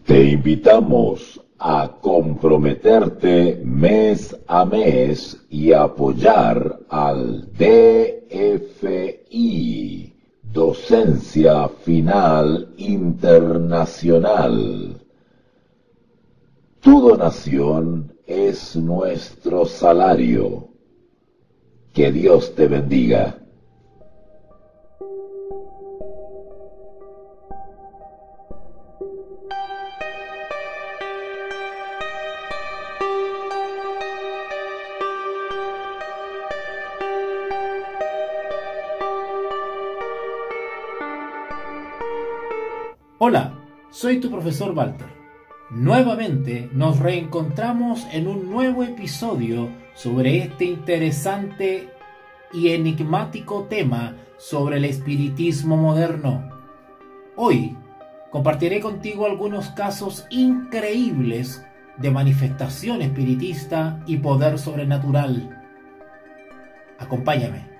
Te invitamos a comprometerte mes a mes y apoyar al DFI, Docencia Final Internacional. Tu donación es nuestro salario. Que Dios te bendiga. Hola, soy tu profesor Walter. Nuevamente nos reencontramos en un nuevo episodio sobre este interesante y enigmático tema sobre el espiritismo moderno. Hoy compartiré contigo algunos casos increíbles de manifestación espiritista y poder sobrenatural. Acompáñame.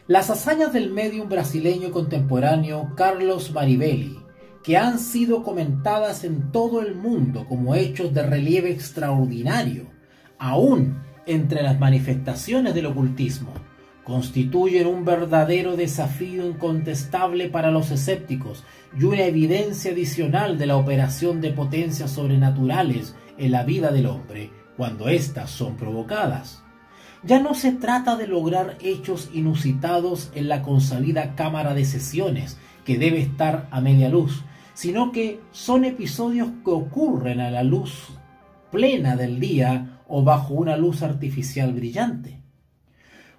Las hazañas del médium brasileño contemporáneo Carlos Maribelli, que han sido comentadas en todo el mundo como hechos de relieve extraordinario, aún entre las manifestaciones del ocultismo, constituyen un verdadero desafío incontestable para los escépticos y una evidencia adicional de la operación de potencias sobrenaturales en la vida del hombre cuando éstas son provocadas. Ya no se trata de lograr hechos inusitados en la consabida cámara de sesiones, que debe estar a media luz, sino que son episodios que ocurren a la luz plena del día o bajo una luz artificial brillante.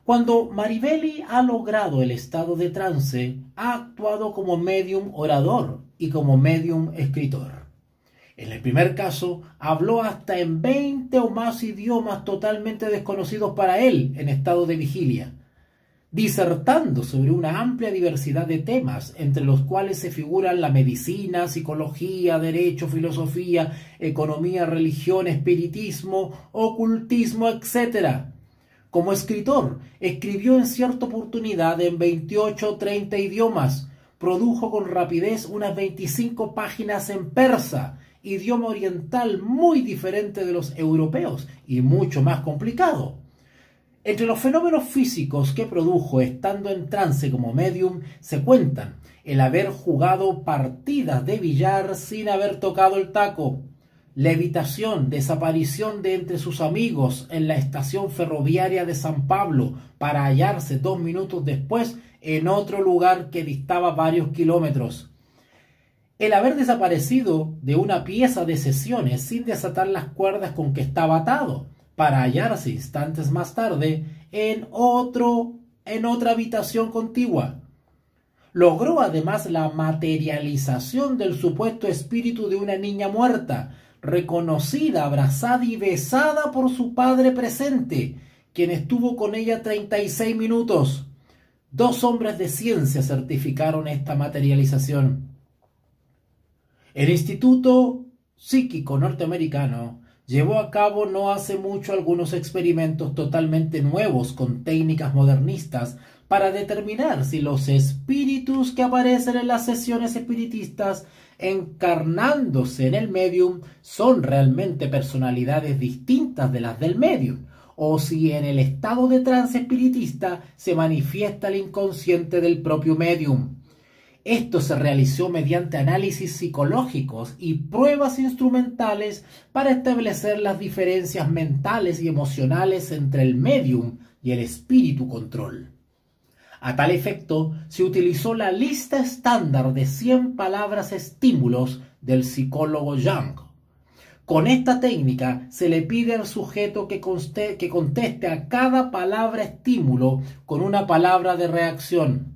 Cuando Maribelli ha logrado el estado de trance, ha actuado como médium orador y como médium escritor. En el primer caso, habló hasta en 20 o más idiomas totalmente desconocidos para él en estado de vigilia, disertando sobre una amplia diversidad de temas, entre los cuales se figuran la medicina, psicología, derecho, filosofía, economía, religión, espiritismo, ocultismo, etc. Como escritor, escribió en cierta oportunidad en 28 o 30 idiomas, produjo con rapidez unas 25 páginas en persa, idioma oriental muy diferente de los europeos y mucho más complicado. Entre los fenómenos físicos que produjo estando en trance como medium se cuentan el haber jugado partidas de billar sin haber tocado el taco, levitación, desaparición de entre sus amigos en la estación ferroviaria de San Pablo para hallarse 2 minutos después en otro lugar que distaba varios kilómetros. El haber desaparecido de una pieza de sesiones sin desatar las cuerdas con que estaba atado, para hallarse instantes más tarde en otra habitación contigua. Logró además la materialización del supuesto espíritu de una niña muerta, reconocida, abrazada y besada por su padre presente, quien estuvo con ella 36 minutos. 2 hombres de ciencia certificaron esta materialización. El Instituto Psíquico Norteamericano llevó a cabo no hace mucho algunos experimentos totalmente nuevos con técnicas modernistas para determinar si los espíritus que aparecen en las sesiones espiritistas encarnándose en el medium son realmente personalidades distintas de las del medium, o si en el estado de trance espiritista se manifiesta el inconsciente del propio medium. Esto se realizó mediante análisis psicológicos y pruebas instrumentales para establecer las diferencias mentales y emocionales entre el medium y el espíritu control. A tal efecto, se utilizó la lista estándar de 100 palabras estímulos del psicólogo Jung. Con esta técnica se le pide al sujeto que conteste a cada palabra estímulo con una palabra de reacción.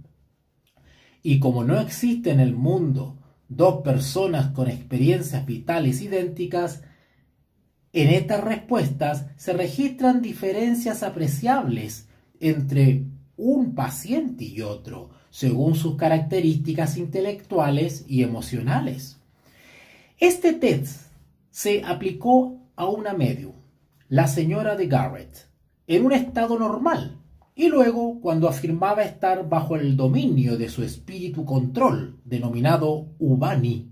Y como no existe en el mundo 2 personas con experiencias vitales idénticas, en estas respuestas se registran diferencias apreciables entre un paciente y otro, según sus características intelectuales y emocionales. Este test se aplicó a una medium, la señora de Garrett, en un estado normal, y luego cuando afirmaba estar bajo el dominio de su espíritu control, denominado Ubani.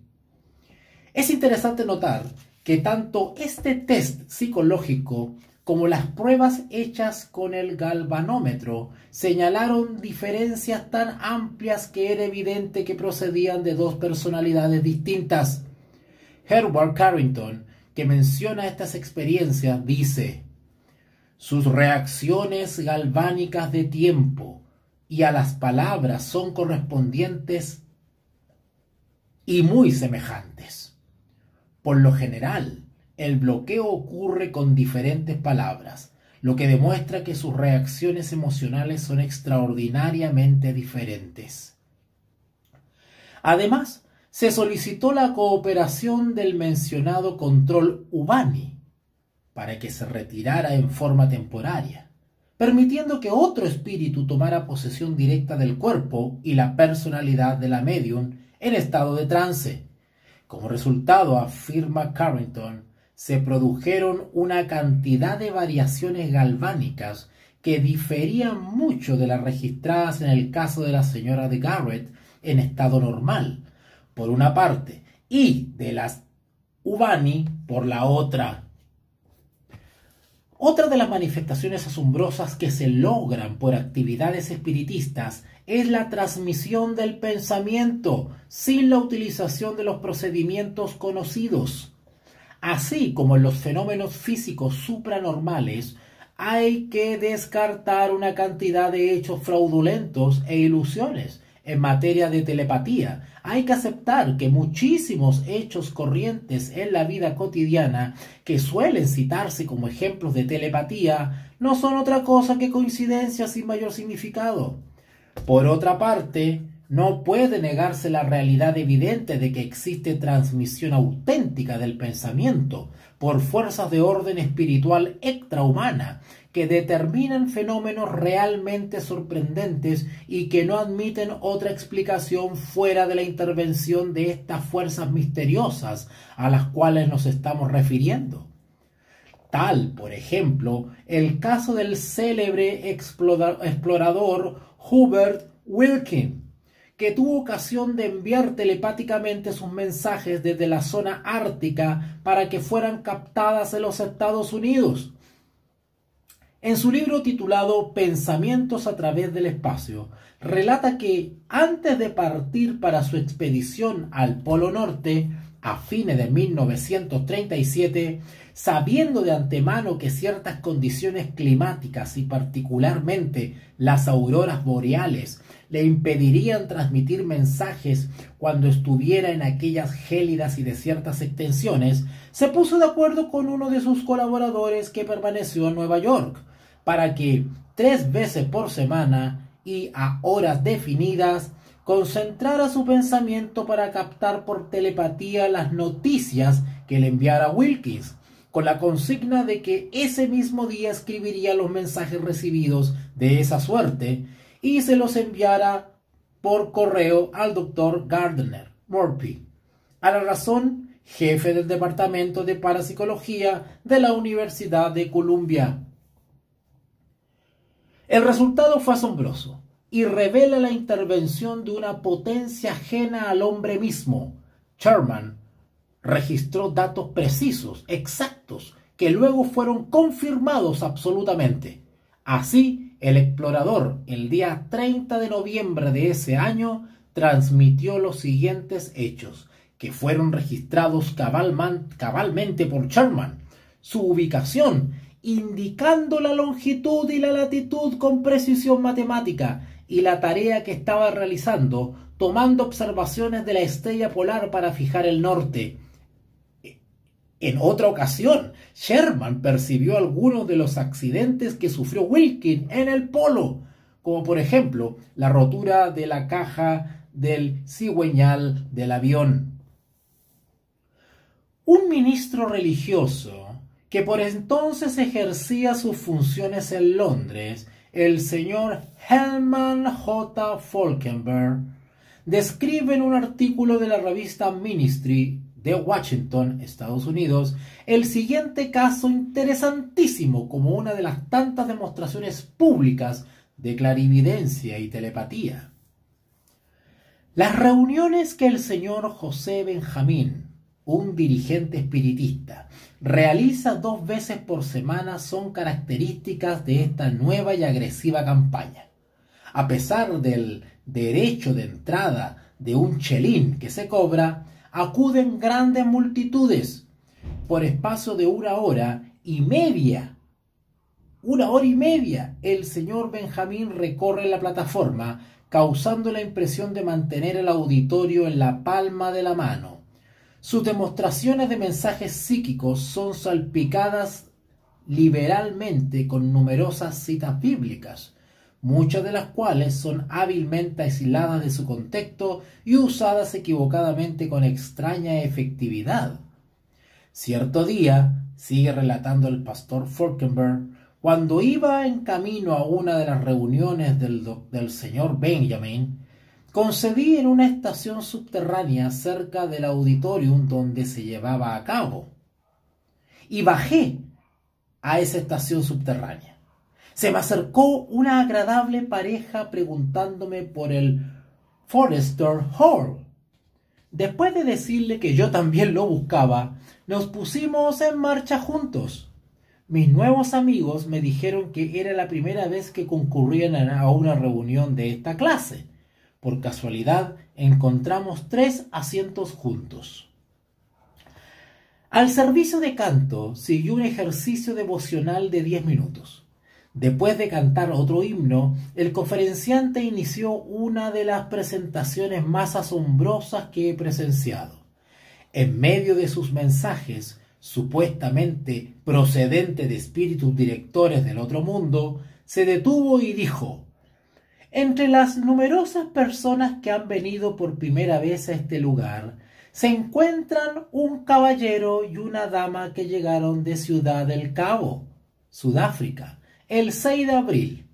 Es interesante notar que tanto este test psicológico como las pruebas hechas con el galvanómetro señalaron diferencias tan amplias que era evidente que procedían de dos personalidades distintas. Edward Carrington, que menciona estas experiencias, dice: sus reacciones galvánicas de tiempo y a las palabras son correspondientes y muy semejantes. Por lo general, el bloqueo ocurre con diferentes palabras, lo que demuestra que sus reacciones emocionales son extraordinariamente diferentes. Además, se solicitó la cooperación del mencionado control Ubani para que se retirara en forma temporaria, permitiendo que otro espíritu tomara posesión directa del cuerpo y la personalidad de la medium en estado de trance. Como resultado, afirma Carrington, se produjeron una cantidad de variaciones galvánicas que diferían mucho de las registradas en el caso de la señora de Garrett en estado normal, por una parte, y de las Ubani por la otra. Otra de las manifestaciones asombrosas que se logran por actividades espiritistas es la transmisión del pensamiento sin la utilización de los procedimientos conocidos. Así como en los fenómenos físicos supranormales, hay que descartar una cantidad de hechos fraudulentos e ilusiones. En materia de telepatía, hay que aceptar que muchísimos hechos corrientes en la vida cotidiana que suelen citarse como ejemplos de telepatía no son otra cosa que coincidencias sin mayor significado. Por otra parte, no puede negarse la realidad evidente de que existe transmisión auténtica del pensamiento por fuerzas de orden espiritual extrahumana que determinan fenómenos realmente sorprendentes y que no admiten otra explicación fuera de la intervención de estas fuerzas misteriosas a las cuales nos estamos refiriendo. Tal, por ejemplo, el caso del célebre explorador Hubert Wilkins, que tuvo ocasión de enviar telepáticamente sus mensajes desde la zona ártica para que fueran captadas en los Estados Unidos. En su libro titulado Pensamientos a través del espacio, relata que antes de partir para su expedición al Polo Norte, a fines de 1937, sabiendo de antemano que ciertas condiciones climáticas y particularmente las auroras boreales le impedirían transmitir mensajes cuando estuviera en aquellas gélidas y desiertas extensiones, se puso de acuerdo con uno de sus colaboradores que permaneció en Nueva York para que 3 veces por semana y a horas definidas concentrara su pensamiento para captar por telepatía las noticias que le enviara Wilkins, con la consigna de que ese mismo día escribiría los mensajes recibidos de esa suerte y se los enviara por correo al Dr. Gardner Murphy, a la razón jefe del Departamento de Parapsicología de la Universidad de Columbia. El resultado fue asombroso y revela la intervención de una potencia ajena al hombre mismo. Sherman registró datos precisos, exactos, que luego fueron confirmados absolutamente. Así, el explorador, el día 30 de noviembre de ese año, transmitió los siguientes hechos, que fueron registrados cabalmente por Sherman. Su ubicación, indicando la longitud y la latitud con precisión matemática, y la tarea que estaba realizando, tomando observaciones de la estrella polar para fijar el norte. En otra ocasión, Sherman percibió algunos de los accidentes que sufrió Wilkins en el polo, como por ejemplo la rotura de la caja del cigüeñal del avión. Un ministro religioso que por entonces ejercía sus funciones en Londres, el señor Herman J. Falkenberg, describe en un artículo de la revista Ministry de Washington, Estados Unidos, el siguiente caso interesantísimo como una de las tantas demostraciones públicas de clarividencia y telepatía. Las reuniones que el señor José Benjamín, un dirigente espiritista, realiza 2 veces por semana son características de esta nueva y agresiva campaña. A pesar del derecho de entrada de un chelín que se cobra, acuden grandes multitudes. Por espacio de 1 hora y media, 1 hora y media, el señor Benjamín recorre la plataforma, causando la impresión de mantener el auditorio en la palma de la mano. Sus demostraciones de mensajes psíquicos son salpicadas liberalmente con numerosas citas bíblicas, muchas de las cuales son hábilmente aisladas de su contexto y usadas equivocadamente con extraña efectividad. Cierto día, sigue relatando el pastor Falkenberg, cuando iba en camino a una de las reuniones del señor Benjamin, concedí en una estación subterránea cerca del auditorium donde se llevaba a cabo. Y bajé a esa estación subterránea. Se me acercó una agradable pareja preguntándome por el Forrester Hall. Después de decirle que yo también lo buscaba, nos pusimos en marcha juntos. Mis nuevos amigos me dijeron que era la primera vez que concurrían a una reunión de esta clase. Por casualidad, encontramos 3 asientos juntos. Al servicio de canto siguió un ejercicio devocional de 10 minutos. Después de cantar otro himno, el conferenciante inició una de las presentaciones más asombrosas que he presenciado. En medio de sus mensajes, supuestamente procedente de espíritus directores del otro mundo, se detuvo y dijo: entre las numerosas personas que han venido por primera vez a este lugar, se encuentran un caballero y una dama que llegaron de Ciudad del Cabo, Sudáfrica, el 6 de abril.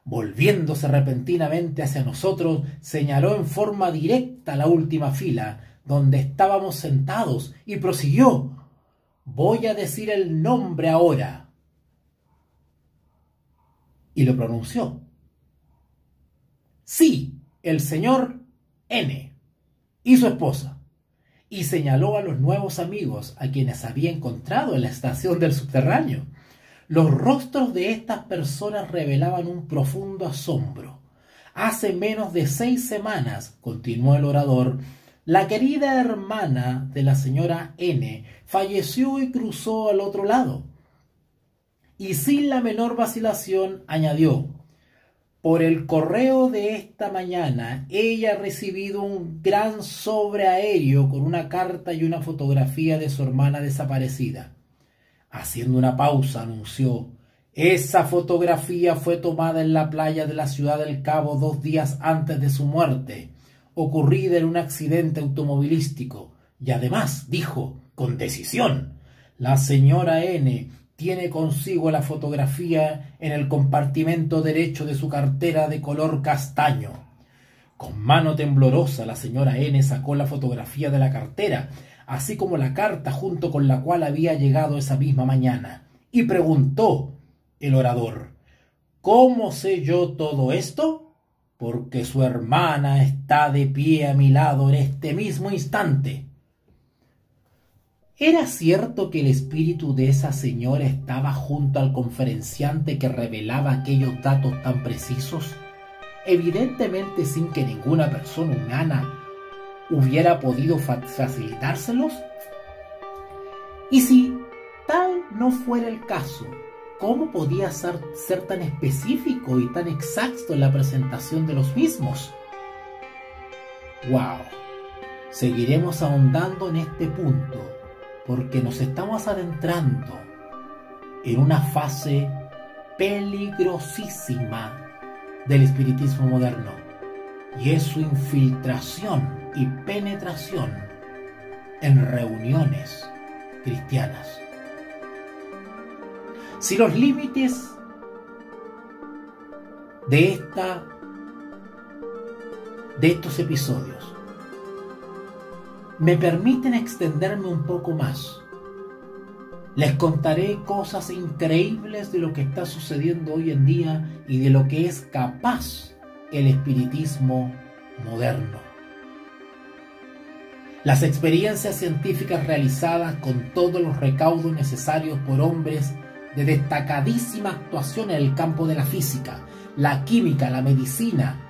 Volviéndose repentinamente hacia nosotros, señaló en forma directa la última fila, donde estábamos sentados, y prosiguió: voy a decir el nombre ahora. Y lo pronunció. Sí, el señor N. y su esposa. Y señaló a los nuevos amigos a quienes había encontrado en la estación del subterráneo. Los rostros de estas personas revelaban un profundo asombro. Hace menos de 6 semanas, continuó el orador, la querida hermana de la señora N falleció y cruzó al otro lado. Y sin la menor vacilación añadió: por el correo de esta mañana, ella ha recibido un gran sobre aéreo con una carta y una fotografía de su hermana desaparecida. Haciendo una pausa, anunció: esa fotografía fue tomada en la playa de la Ciudad del Cabo 2 días antes de su muerte, ocurrida en un accidente automovilístico. Y además, dijo, con decisión, la señora N tiene consigo la fotografía en el compartimento derecho de su cartera de color castaño. Con mano temblorosa, la señora N sacó la fotografía de la cartera, así como la carta junto con la cual había llegado esa misma mañana, y preguntó el orador: ¿cómo sé yo todo esto? Porque su hermana está de pie a mi lado en este mismo instante. ¿Era cierto que el espíritu de esa señora estaba junto al conferenciante que revelaba aquellos datos tan precisos? Evidentemente sin que ninguna persona humana hubiera podido facilitárselos. Y si tal no fuera el caso, ¿cómo podía ser tan específico y tan exacto en la presentación de los mismos? ¡Wow! Seguiremos ahondando en este punto, porque nos estamos adentrando en una fase peligrosísima del espiritismo moderno, y es su infiltración y penetración en reuniones cristianas. Si los límites de estos episodios me permiten extenderme un poco más. Les contaré cosas increíbles de lo que está sucediendo hoy en día y de lo que es capaz el espiritismo moderno. Las experiencias científicas realizadas con todos los recaudos necesarios por hombres de destacadísima actuación en el campo de la física, la química, la medicina,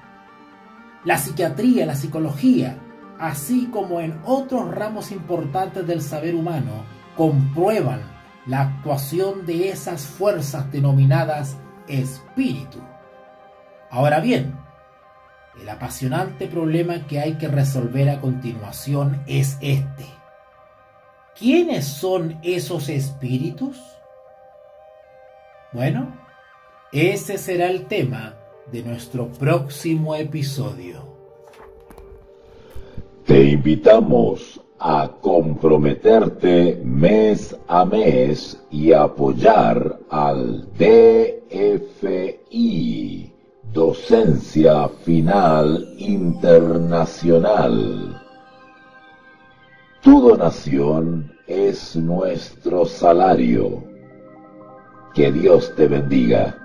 la psiquiatría, la psicología, así como en otros ramos importantes del saber humano, comprueban la actuación de esas fuerzas denominadas espíritu. Ahora bien, el apasionante problema que hay que resolver a continuación es este. ¿Quiénes son esos espíritus? Bueno, ese será el tema de nuestro próximo episodio. Te invitamos a comprometerte mes a mes y apoyar al DFI, Docencia Final Internacional. Tu donación es nuestro salario. Que Dios te bendiga.